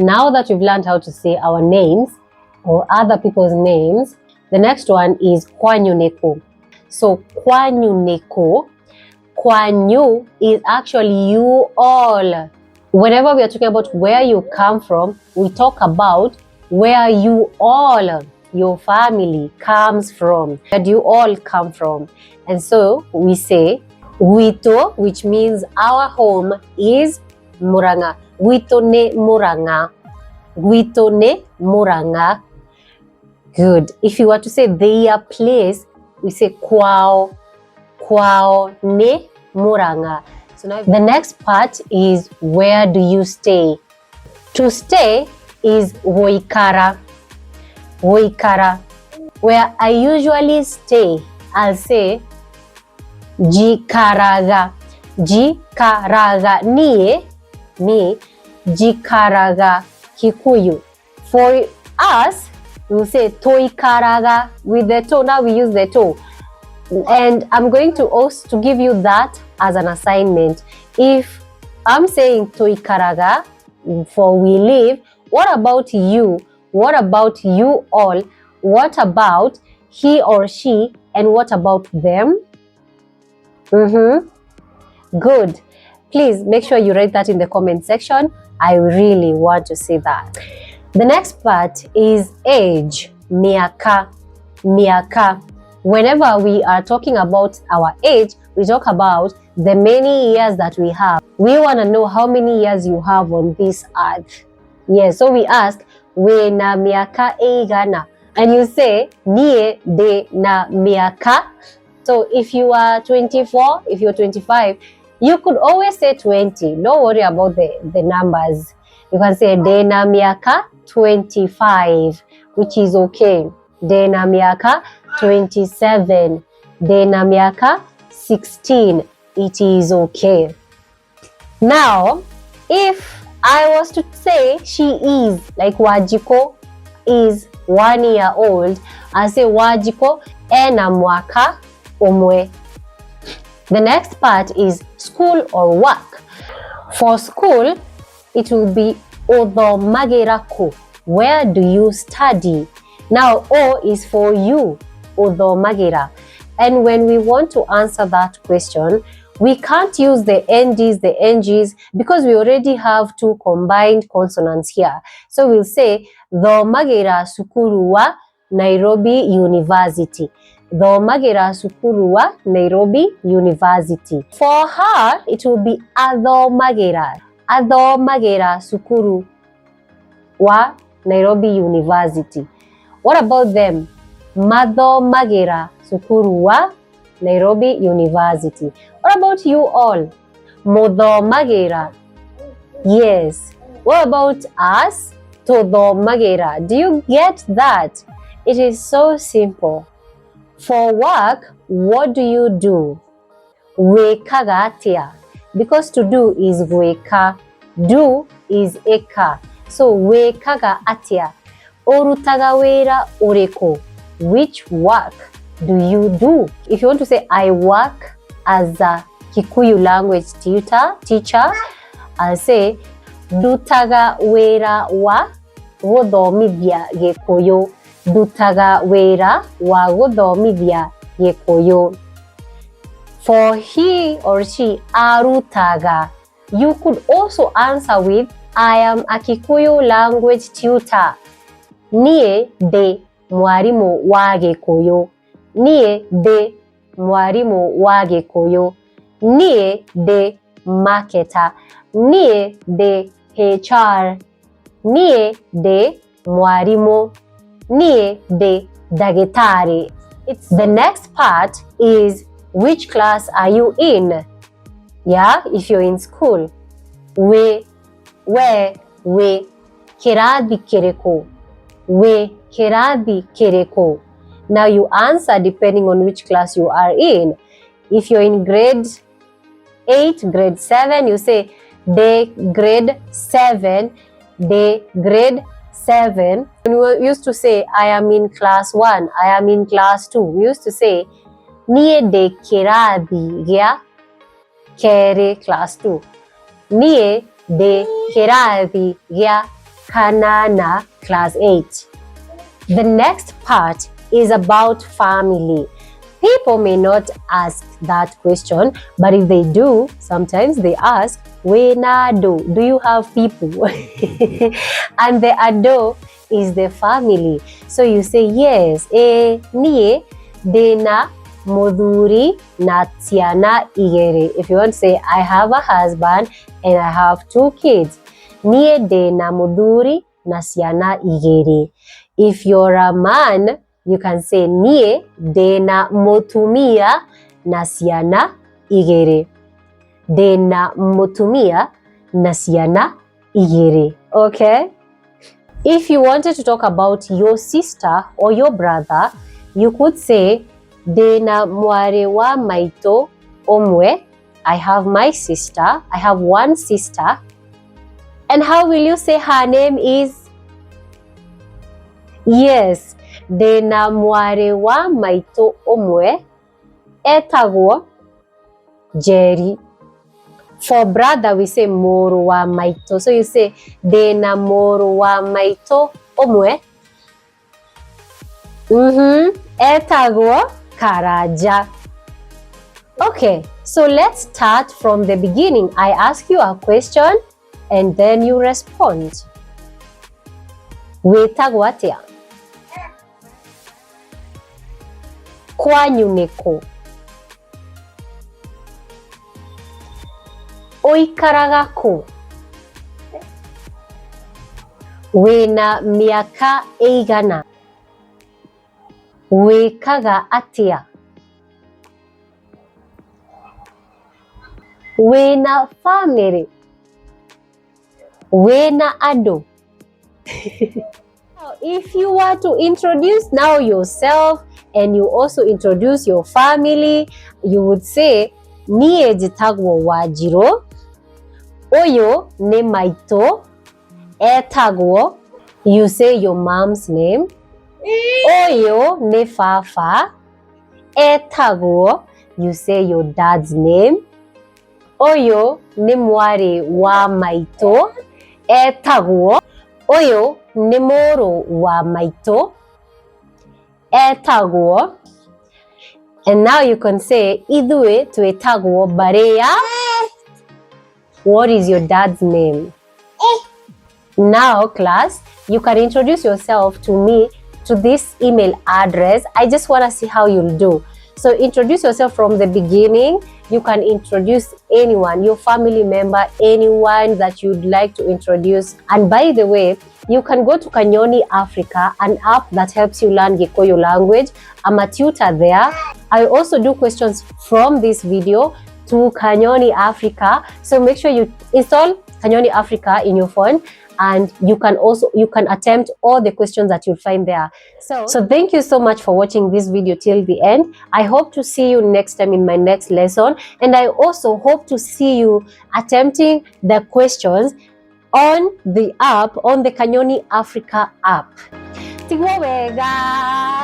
Now that we've learned how to say our names or other people's names, the next one is kwanyu neko. So kwanyu neko, kwanyu is actually you all. Whenever we are talking about where you come from, we talk about where you all, your family, comes from. Where do you all come from? And so we say Gwito, which means our home is Muranga. Gwito ne Muranga. Gwito ne Muranga. Good. If you were to say their place, we say kwao. Kwao ne Muranga. So now the next part is where do you stay? To stay is woikara. Woikara. Where I usually stay, I'll say jikaraga. Jikaraga. Me. Jikaraga Kikuyu. For us, we'll say toikaraga with the toe. Now we use the toe. And I'm going to also give you that as an assignment. If I'm saying toikaraga for we live, what about you? What about you all? What about he or she? And what about them? Good. Please make sure you write that in the comment section. I really want to see that. The next part is age. Miaka. Miaka. Whenever we are talking about our age, we talk about the many years that we have. We want to know how many years you have on this earth. Yes, so we ask, we na miaka eigana? And you say, nie de na miaka. So if you are 24, if you're 25, you could always say 20. Don't worry about the numbers. You can say de na miaka 25, which is okay. De na miaka 27. De na miaka 16. It is okay. Now, if I was to say she is, like Wajiko is 1 year old, I say Wajiko ena mwaka umwe. The next part is school or work. For school, it will be Odhomageraku. Where do you study? Now, O is for you, Odhomagera. And when we want to answer that question, we can't use the NDs, the NGs, because we already have two combined consonants here. So we'll say, Dhomagera Sukuru wa Nairobi University. Dhomagera Sukuru wa Nairobi University. For her, it will be Adhomagera. Adhomagera Sukuru wa Nairobi University. What about them? Madhomagera Sukuru wa Nairobi University. What about you all? Modhomagera. Yes. What about us? Todhomagera. Do you get that? It is so simple. For work, what do you do? Wekaga atia. Because to do is weka. Do is eka. So wekaga atia. Orutaga wera oreko. Which work do you do? If you want to say I work as a Kikuyu language teacher, I'll say dutaga wera wa guthomithia Gĩkũyũ. Dutaga wera wa guthomithia Gĩkũyũ. For he or she, arutaga. You could also answer with I am a Kikuyu language tutor. Nie de mwarimu wa Gĩkũyũ. Nie de mwarimu wa Gĩkũyũ. Nie de marketer. Nie de HR. Nie de mwarimu. Nie de dagĩtarĩ. The next part is which class are you in? Yeah, if you're in school. We kĩrathi kĩrĩkũ? We kĩrathi kĩrĩkũ? Now you answer depending on which class you are in. If you're in grade 8, grade 7, you say de grade 7, de grade 7. When we used to say I am in class 1, I am in class 2, we used to say nie de kĩrathi gĩa kerĩ, class 2. Nie de kĩrathi gĩa kanana, class 8. The next part is about family. People may not ask that question, but if they do, sometimes they ask, Wenado, do you have people? And the ado is the family. So you say, yes, nie dena moduri na ciana igere. If you want to say, I have a husband and I have 2 kids. Nie dena moduri na ciana igere. If you're a man, you can say nie dena motumia na ciana igere. Dena motumia na ciana igere. Okay? If you wanted to talk about your sister or your brother, you could say dena mware wa maito omwe. I have my sister. I have one sister. And how will you say her name is? Yes, dena mware wa maito omwe etagwo Jerry. For brother, we say moro wa maito. So you say dena moro wa maito omwe etagwo Karaja. Okay, so let's start from the beginning. I ask you a question and then you respond. Wetagwo atia? Kwanyu niko? Oikaraga ku? Wina miaka eigana? Wekaga atia? Wina family? Wina ado? If you were to introduce now yourself and you also introduce your family, you would say, nie jitagwo Wanjiru, oyo ne maito, etagwo, you say your mom's name, oyo ne fafa, etagwo, you say your dad's name, oyo ne mware wa maito, etagwo, oyo ne moro wa maito, etagwo. And now you can say ithui twetagwo bareya. What is your dad's name? Now class, you can introduce yourself to me to this email address. I just want to see how you'll do. So introduce yourself from the beginning. You can introduce anyone, your family member, anyone that you'd like to introduce. And by the way, you can go to Kanyoni Africa, an app that helps you learn Kikuyu language. I'm a tutor there. I also do questions from this video to Kanyoni Africa. So make sure you install Kanyoni Africa in your phone, and you can attempt all the questions that you'll find there. So thank you so much for watching this video till the end. I hope to see you next time in my next lesson, and I also hope to see you attempting the questions on the app, on the Kanyoni Africa app. Tigwo wega.